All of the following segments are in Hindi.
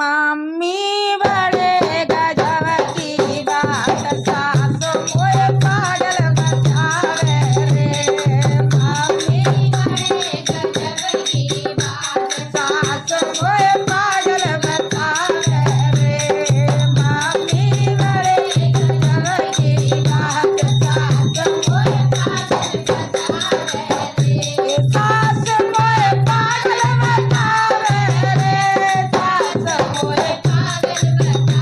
मम्मी बड़े गजब की बात सासु मोए पागल बतावे रे। मम्मी बड़े गजब की बात सासु मोए पागल बतावे रे। मम्मी बड़े गजब की बात सासु मोए पागल बतावे रे। सासु मोए पागल बतावे रे। सासु मोए पागल बतावे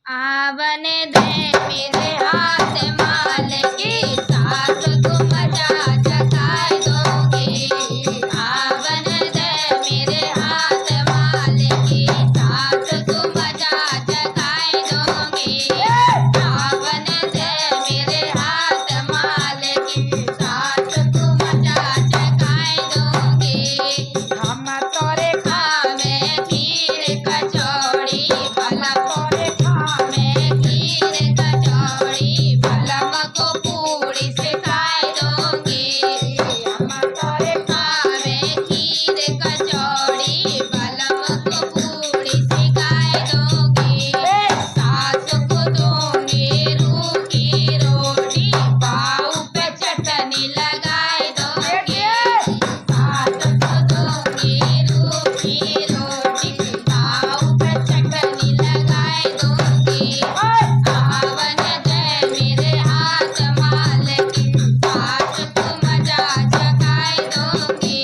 आवन दे मेरे हाथ माल की सास को मजा चखाए दोगे। आवन दे मेरे हाथ माल की सास को मजा चखाए दोगे। आवन दे मेरे हाथ माल की सास को मजा चखाए दोगे। हम तोरे खावे खीर कचौड़ी भला तोरे खावे खीर कचौड़ी भलम को पूरी सिखाए दोगे। हम तोरे खावे खीर कचौड़ी भलम को पूरी सिखाए दोगे। सास को दोगे रूखी रोटी पाव पे चटनी लगाए दोगे। सास को दोगे रूखी रोटी पाव पे चटनी लगाए दोगे। आवन दे मेरे हाथ माल की सास को मजा चखाए दोगे।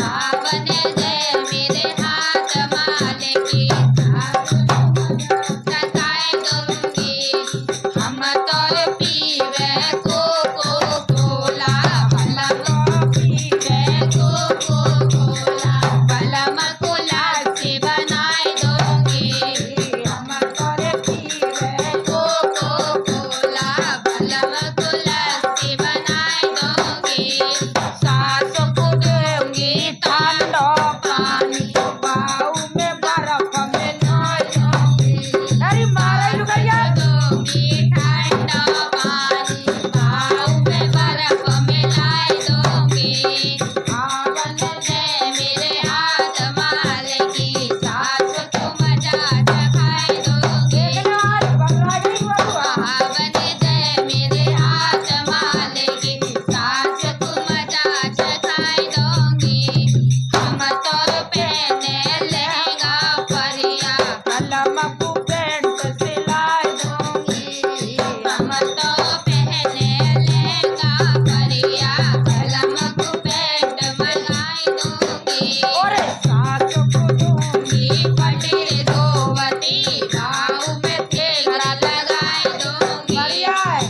आवन दे मेरे हाथ माल की सास को मजा चखाए दोगे। हम तो पीवे कोको कोला भलम पीवे कोको कोला भलम को लस्सी बनाए दोगे। हम तो पीवे कोको कोला भलम को लस्सी बनाए दोगे। सास को दूंगी ठंडा पानी बाऊ में बर्फ में नहाए दोगे। अरे मारा लुगाया दूंगी ठंडा पानी बाऊ में बर्फ में लाए दोगे। आवन दे मेरे हाथ माल की सास को मजा चखाए दोगे। आवन दे मेरे हाथ माल की सास को मजा चखाए दोगे। हम तो पहने लहंगा परिया कलम को पेंट सिलाए दोगे। हम तो पहने लहंगा परिया कलम को पेंट बनाए दोगे। और सास को दूंगी पटीर धोवती गाँव में तेरा लगाए दोगे।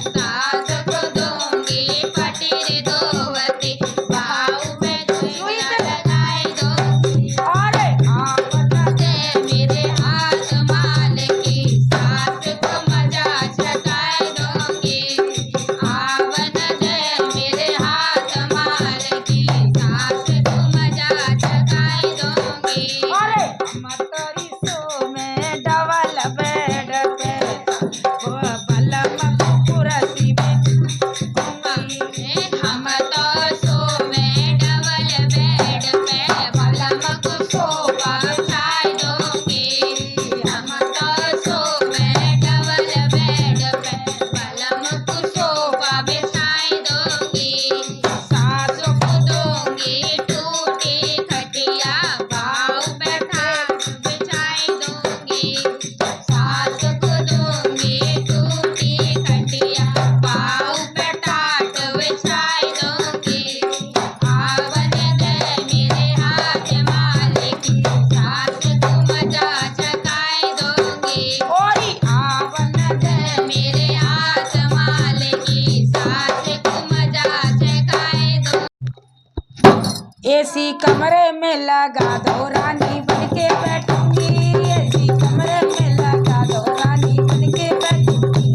सास को दूंगी पटीर धोवती गाँव में तेरा लगाए दोगे। और आवन दे मेरे हाथ माल की सास को मजा चखाए दोगे। आवन दे मेरे हाथ माल की सास को मजा चखाए दोगे। हम तोरी सो में डबल बेड पे वो बलम को कुर्सी पे घूंगी। हम तो सो में डबल बेड पे बलम को सोफा बिछाए दोगे। हम तो सो में डबल बेड पे बलम को सोफा बिछाए दोगे। सास को दोगे टूटी खटिया बाऊ पे ठाट बिछाए दोगे। सास को दोगे टूटी खटिया बाऊ पे ठाट बिछाए दोगे। आवन दे मेरे हाथ माल की सास को मजा चखाए दोगे। आवन दे मेरे हाथ माल की सास को मजा चखाए दोगे। एसी कमरे में लगा दो रानी बनके बैठूंगी। एसी कमरे में लगा दो रानी बनके बैठूंगी।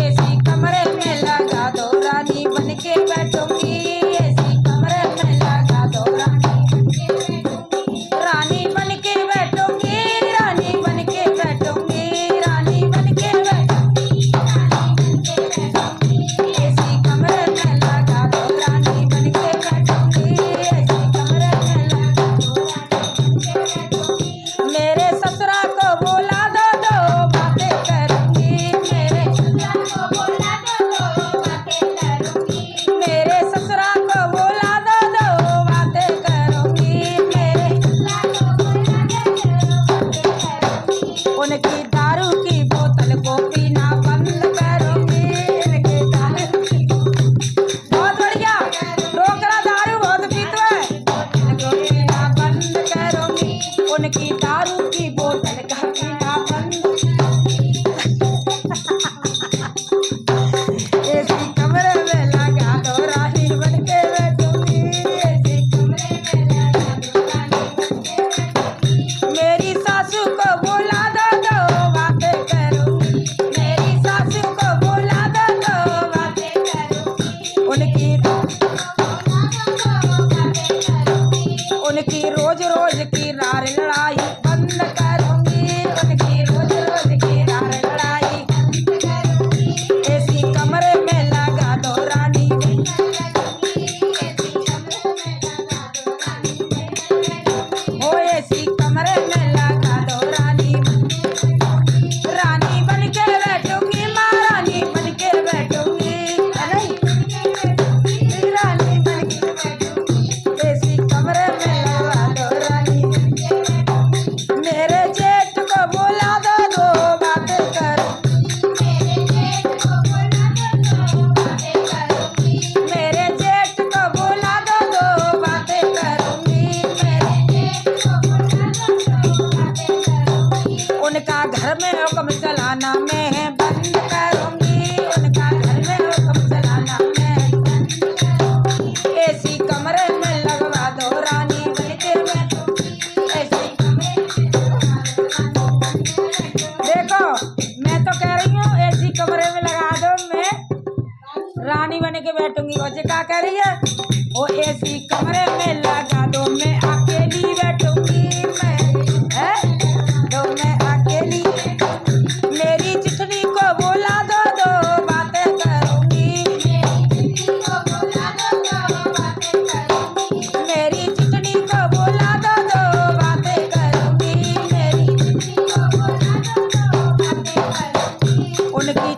एसी कमरे में लगा दो रानी बनके बैठूंगी। एसी कमरे में लगा दो रानी बनके बैठूंगी। रानी बनके बैठूंगी रानी बनके बैठूंगी रानी बनके बैठूंगी। एसी कमरे में लगा दो रानी बनके बैठूंगी। एसी कमरे में लगा दो रानी बनके बैठूंगी। मेरे ससुरा को बोला दो बातें करूंगी। मेरे ससुरा को बोला दो बातें करूंगी। मेरे ससुरा को बोला दो बातें करूंगी। मेरे ससुरा को बोला दो बातें करूंगी। उनकी दारू की बोतल को पीना बंद करूंगी। उनकी दारू की बहुत बढ़िया डोकरा दारू बहुत पीते हैं। उनको पीना बंद करूंगी। उनकी दारू की बोतल का पीना बंद करूंगी। के बैठूंगी। और क्या कह रही है? ओ एसी कमरे में लगा दो, मैं अकेली बैठूंगी, मैं अकेली। मेरी चिठनी को बुला दो, दो बातें करूंगी। मेरी चिठनी को बुला दो, दो बातें करूंगी। उनकी